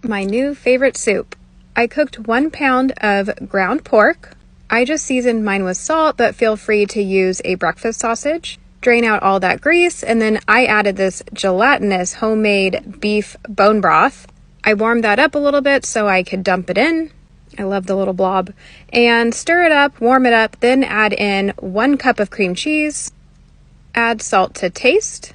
My new favorite soup. I cooked 1 pound of ground pork. I just seasoned mine with salt, but feel free to use a breakfast sausage. Drain out all that grease, and then I added this gelatinous homemade beef bone broth. I warmed that up a little bit so I could dump it in. I love the little blob. And stir it up, warm it up, then add in 1 cup of cream cheese. Add salt to taste.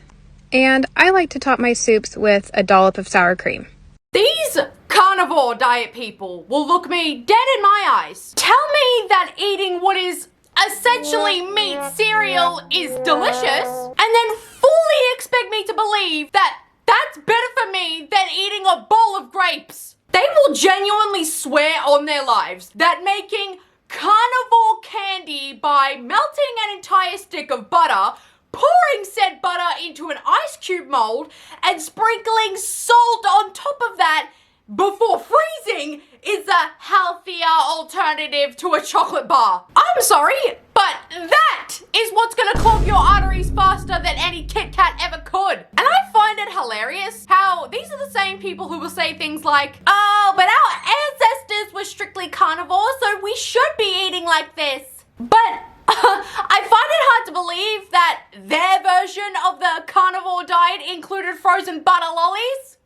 And I like to top my soups with a dollop of sour cream. These carnivore diet people will look me dead in my eyes. Tell me that eating what is essentially meat cereal is delicious, and then fully expect me to believe that that's better for me than eating a bowl of grapes. They will genuinely swear on their lives that making carnivore candy by melting an entire stick of butter, pouring said butter into an ice cube mold, and sprinkling salt on top of that before freezing is a healthier alternative to a chocolate bar. I'm sorry, but that is what's gonna clog your arteries faster than any Kit Kat ever could. And I find it hilarious how these are the same people who will say things like, oh, but our ancestors were strictly carnivore, so we should be eating like this. But I find it hard to believe that their version of the carnivore diet included frozen butter lollies.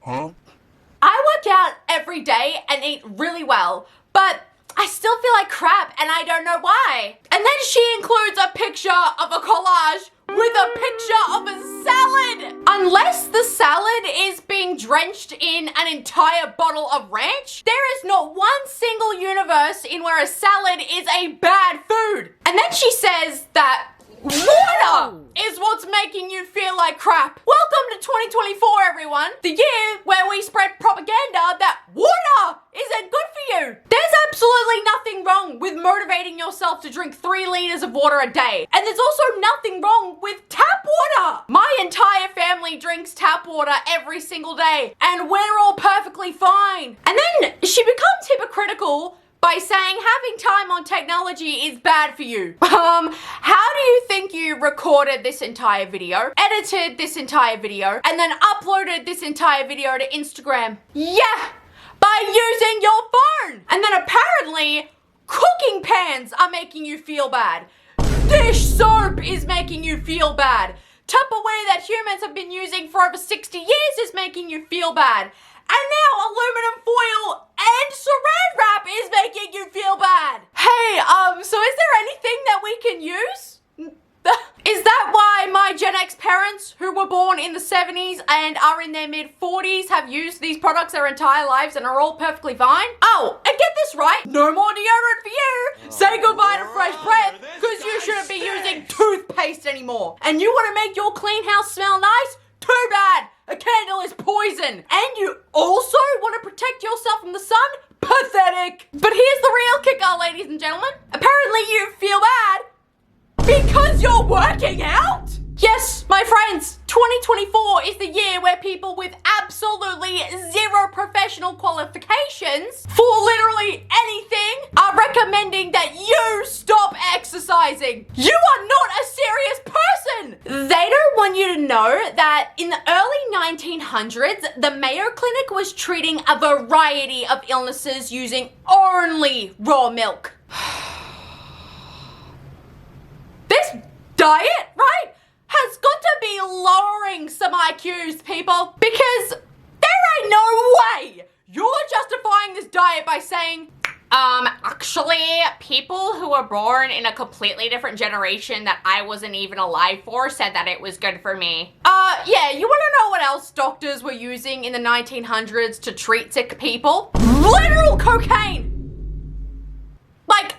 Huh? I work out every day and eat really well, but I still feel like crap and I don't know why. And then she includes a picture of a collage with a picture of a salad. Unless the salad is being drenched in an entire bottle of ranch, there is not one single universe in where a salad is a bad food. And then she says that water is what's making you feel like crap. Welcome to 2024, everyone. The year where we spread propaganda that water isn't good for you. There's absolutely nothing wrong with motivating yourself to drink 3 liters of water a day. And there's also nothing wrong with tap water. My entire family drinks tap water every single day, and we're all perfectly fine. And then she becomes hypocritical by saying having time on technology is bad for you. How do you think you recorded this entire video, edited this entire video, and then uploaded this entire video to Instagram? Yeah, by using your phone. And then apparently, cooking pans are making you feel bad. Dish soap is making you feel bad. Tupperware that humans have been using for over 60 years is making you feel bad. And now aluminum foil and saran wrap is making you feel bad. Hey, so is there anything that we can use? Is that why my Gen X parents, who were born in the 70s and are in their mid-40s, have used these products their entire lives and are all perfectly fine? Oh, and get this right, no more deodorant for you. Say goodbye to fresh breath, because you shouldn't be using toothpaste anymore. And you want to make your clean house smell nice? Too bad. A candle is poison. And you also want to protect yourself from the sun? Pathetic. But here's the real kicker, ladies and gentlemen. Apparently you feel bad because you're working out? Yes, my friends, 2024 is the year where people with absolutely zero professional qualifications for literally anything are recommending that you stop exercising. You are not a serious person. They don't want you to know that in the early 1900s, the Mayo Clinic was treating a variety of illnesses using only raw milk. This diet, right, has got to be lowering some IQs, people, because there ain't no way you're justifying this diet by saying, actually, people who were born in a completely different generation that I wasn't even alive for said that it was good for me. Yeah, you wanna know what else doctors were using in the 1900s to treat sick people? Literal cocaine! Like,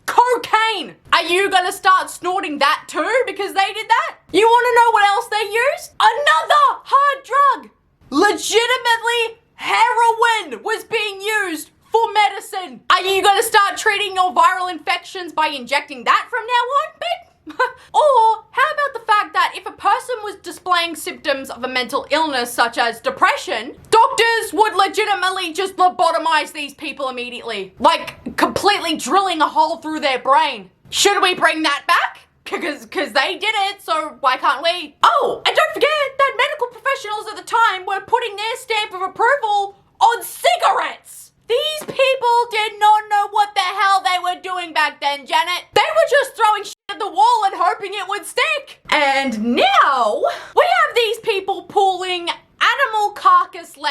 cocaine! Are you gonna start snorting that too because they did that? You wanna know what else they used? Another hard drug! Legitimately, heroin was being used for medicine. Are you gonna start treating your viral infections by injecting that from now on, bitch? Or how about the fact that if a person was displaying symptoms of a mental illness such as depression, doctors would legitimately just lobotomize these people immediately, like completely drilling a hole through their brain. Should we bring that back? Because they did it, so why can't we? Oh, and don't forget that medical professionals at the time were putting their stamp of approval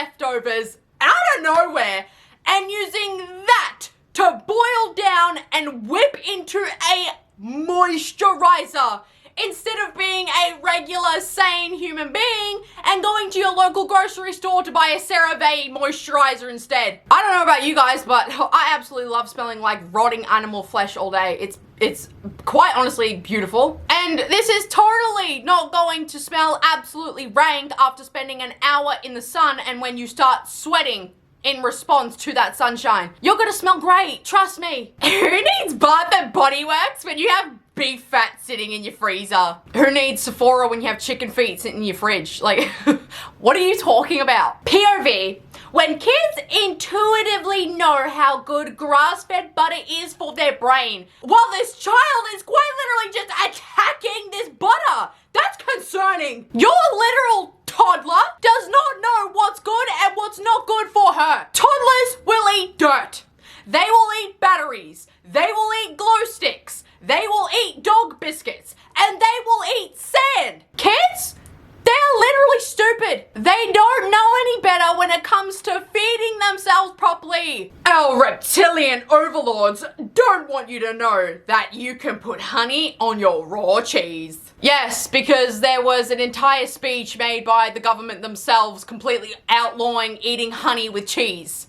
leftovers out of nowhere and using that to boil down and whip into a moisturizer instead of being a regular, sane human being and going to your local grocery store to buy a CeraVe moisturizer instead. I don't know about you guys, but I absolutely love smelling like rotting animal flesh all day. It's quite honestly beautiful. And this is totally not going to smell absolutely rank after spending an hour in the sun and when you start sweating in response to that sunshine. You're gonna smell great, trust me. Who needs Bath and Body Works when you have beef fat sitting in your freezer? Who needs Sephora when you have chicken feet sitting in your fridge? Like, what are you talking about? POV, when kids intuitively know how good grass-fed butter is for their brain, while this child is quite literally just attacking this butter. That's concerning. Your literal toddler does not know what's good and what's not good for her. Toddlers will eat dirt. They will eat batteries. They will eat glow sticks. They will eat dog biscuits. And they will eat sand. Kids? They're literally stupid. They don't know any better when it comes to feeding themselves properly. Our reptilian overlords don't want you to know that you can put honey on your raw cheese. Yes, because there was an entire speech made by the government themselves completely outlawing eating honey with cheese.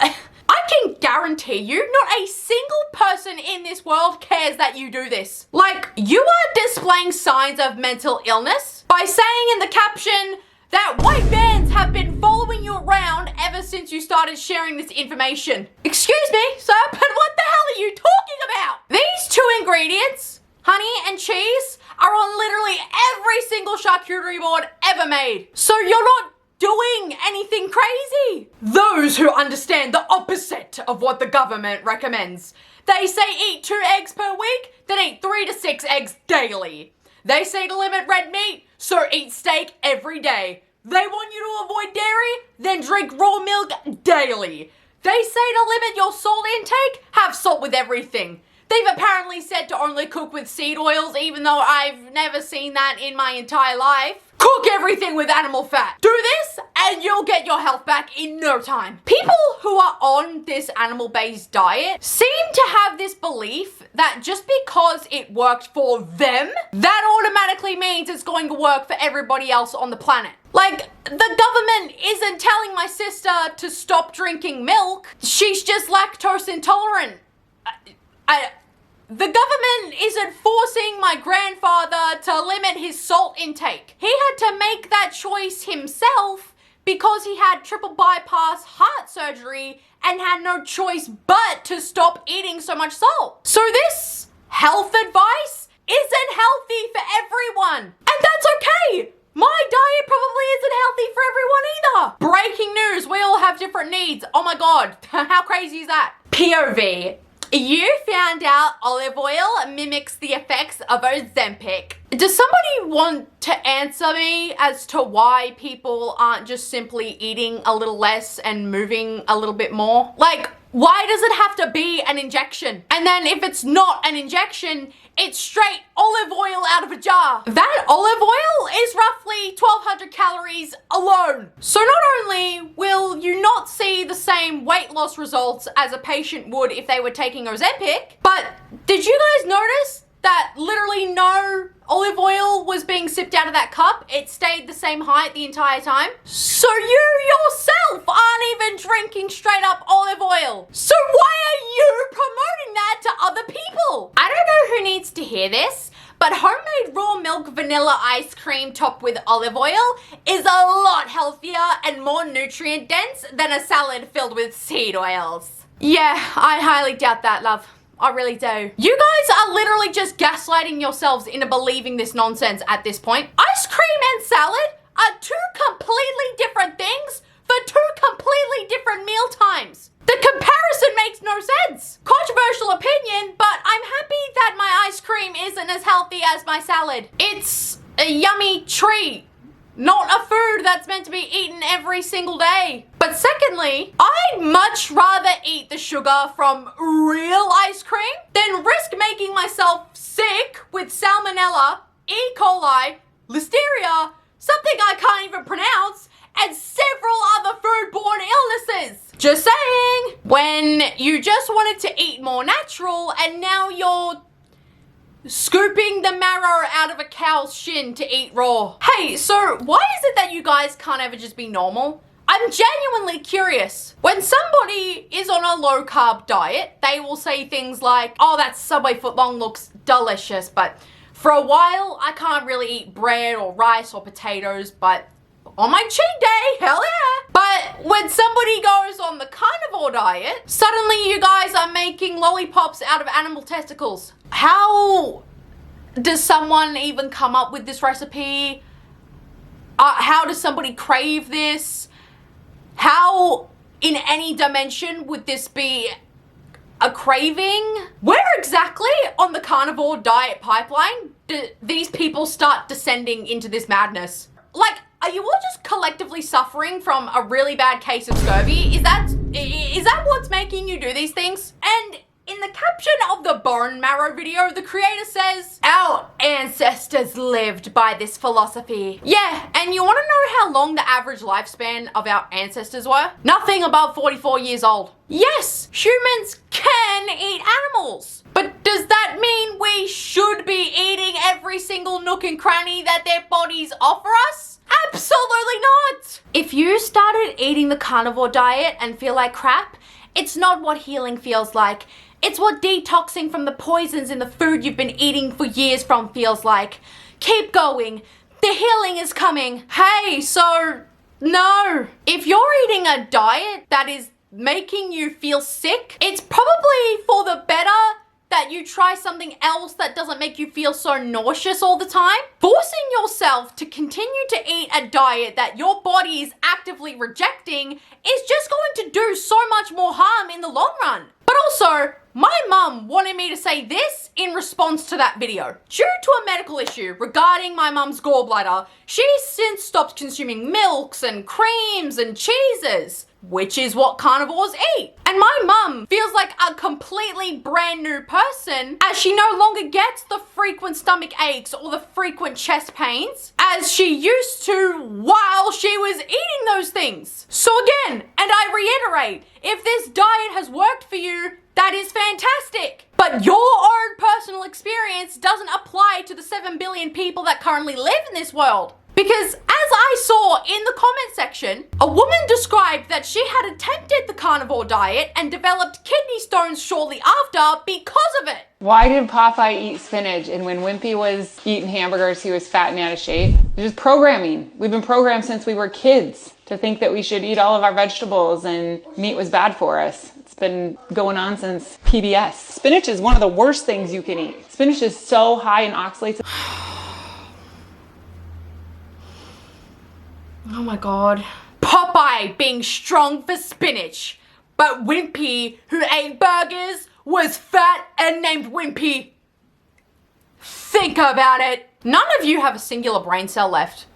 I can guarantee you not a single person in this world cares that you do this. Like, you are displaying signs of mental illness by saying in the caption that white vans have been following you around ever since you started sharing this information. Excuse me, sir, but what the hell are you talking about? These two ingredients, honey and cheese, are on literally every single charcuterie board ever made. So you're not doing anything crazy. Those who understand the opposite of what the government recommends. They say eat 2 eggs per week, then eat 3 to 6 eggs daily. They say to limit red meat, so eat steak every day. They want you to avoid dairy, then drink raw milk daily. They say to limit your salt intake, have salt with everything. They've apparently said to only cook with seed oils, even though I've never seen that in my entire life. Cook everything with animal fat. Do this and you'll get your health back in no time. People who are on this animal-based diet seem to have this belief that just because it worked for them, that automatically means it's going to work for everybody else on the planet. Like, the government isn't telling my sister to stop drinking milk. She's just lactose intolerant. The government isn't forcing my grandfather to limit his salt intake. He had to make that choice himself because he had triple bypass heart surgery and had no choice but to stop eating so much salt. So this health advice isn't healthy for everyone. And that's okay. My diet probably isn't healthy for everyone either. Breaking news, we all have different needs. Oh my God, how crazy is that? POV. You found out olive oil mimics the effects of Ozempic. Does somebody want to answer me as to why people aren't just simply eating a little less and moving a little bit more? Like, why does it have to be an injection? And then if it's not an injection, it's straight olive oil out of a jar. That olive oil is roughly 1,200 calories alone. So not only will you not see the same weight loss results as a patient would if they were taking Ozempic, but did you guys notice that literally no olive oil was being sipped out of that cup? It stayed the same height the entire time. So you yourself aren't even drinking straight up olive oil. So why are you promoting that to other people? I don't know who needs to hear this, but homemade raw milk vanilla ice cream topped with olive oil is a lot healthier and more nutrient dense than a salad filled with seed oils. Yeah, I highly doubt that, love. I really do. You guys are literally just gaslighting yourselves into believing this nonsense at this point. Ice cream and salad are two completely different things for two completely different meal times. The comparison makes no sense. Controversial opinion, but I'm happy that my ice cream isn't as healthy as my salad. It's a yummy treat, not a food that's meant to be eaten every single day. But secondly, I'd much rather eat the sugar from real ice cream than risk making myself sick with salmonella, E. coli, listeria, something I can't even pronounce, and several other foodborne illnesses. Just saying. When you just wanted to eat more natural and now you're scooping the marrow out of a cow's shin to eat raw. Hey, so why is it that you guys can't ever just be normal? I'm genuinely curious. When somebody is on a low carb diet, they will say things like, oh, that Subway footlong looks delicious, but for a while, I can't really eat bread or rice or potatoes, but on my cheat day, hell yeah. But when somebody goes on the carnivore diet, suddenly you guys are making lollipops out of animal testicles. How does someone even come up with this recipe? How does somebody crave this? How, in any dimension, would this be a craving? Where exactly on the carnivore diet pipeline do these people start descending into this madness? Like, are you all just collectively suffering from a really bad case of scurvy? Is that what's making you do these things? And in the caption of the bone marrow video, the creator says, our ancestors lived by this philosophy. Yeah, and you want to know how long the average lifespan of our ancestors were? Nothing above 44 years old. Yes, humans can eat animals. But does that mean we should be eating every single nook and cranny that their bodies offer us? Absolutely not! If you started eating the carnivore diet and feel like crap, it's not what healing feels like. It's what detoxing from the poisons in the food you've been eating for years from feels like. Keep going. The healing is coming. Hey, so no. If you're eating a diet that is making you feel sick, it's probably for the better that you try something else that doesn't make you feel so nauseous all the time. Forcing yourself to continue to eat a diet that your body is actively rejecting is just going to do so much more harm in the long run. But also, my mum wanted me to say this in response to that video. Due to a medical issue regarding my mum's gallbladder, she's since stopped consuming milks and creams and cheeses, which is what carnivores eat. And my mum feels like a completely brand new person as she no longer gets the frequent stomach aches or the frequent chest pains as she used to while she was eating those things. So again, and I reiterate, if this diet has worked for you, that is fantastic. But your own personal experience doesn't apply to the 7 billion people that currently live in this world. Because as I saw in the comment section, a woman described that she had attempted the carnivore diet and developed kidney stones shortly after because of it. Why did Popeye eat spinach? And when Wimpy was eating hamburgers, he was fat and out of shape? It's just programming. We've been programmed since we were kids to think that we should eat all of our vegetables and meat was bad for us. It's been going on since PBS. Spinach is one of the worst things you can eat. Spinach is so high in oxalates. Oh my god. Popeye being strong for spinach, but Wimpy, who ate burgers, was fat and named Wimpy. Think about it. None of you have a singular brain cell left.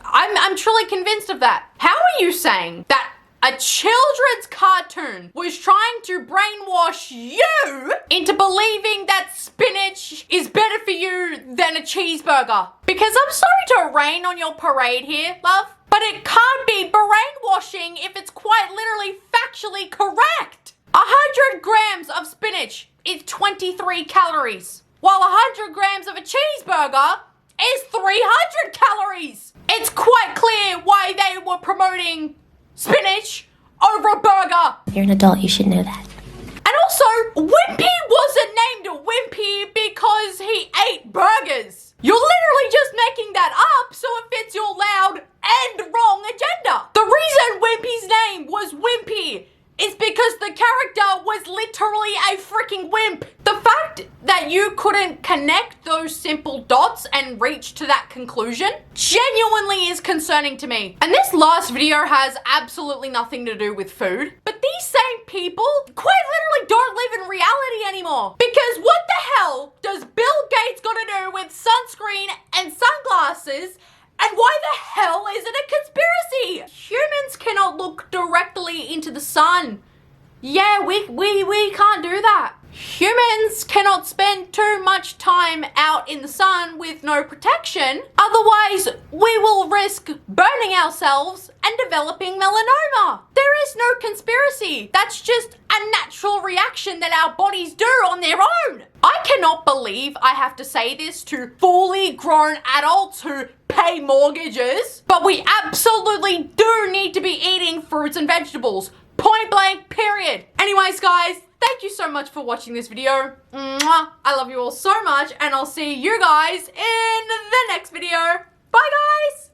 I'm truly convinced of that. How are you saying that a children's cartoon was trying to brainwash you into believing that spinach is better for you than a cheeseburger? Because I'm sorry to rain on your parade here, love, but it can't be brainwashing if it's quite literally factually correct. 100 grams of spinach is 23 calories, while 100 grams of a cheeseburger is 300 calories. It's quite clear why they were promoting spinach over a burger. You're an adult, you should know that. And also, Wimpy wasn't named Wimpy because he ate burgers. You're literally just making that up so it fits your loud and wrong agenda. The reason Wimpy's name was Wimpy is because the character was literally a freaking wimp. The fact that you couldn't connect those simple dots and reach to that conclusion genuinely is concerning to me. And this last video has absolutely nothing to do with food, but these same people quite literally don't live in reality anymore. Because what the hell does Bill Gates gotta do with sunscreen and sunglasses? And why the hell is it a conspiracy? Humans cannot look directly into the sun. Yeah, we can't do that. Humans cannot spend too much time out in the sun with no protection, otherwise we will risk burning ourselves and developing melanoma. There is no conspiracy. That's just a natural reaction that our bodies do on their own. I cannot believe I have to say this to fully grown adults who pay mortgages, but we absolutely do need to be eating fruits and vegetables. Point blank, period. Anyways, guys, thank you so much for watching this video. Mwah. I love you all so much, and I'll see you guys in the next video. Bye, guys!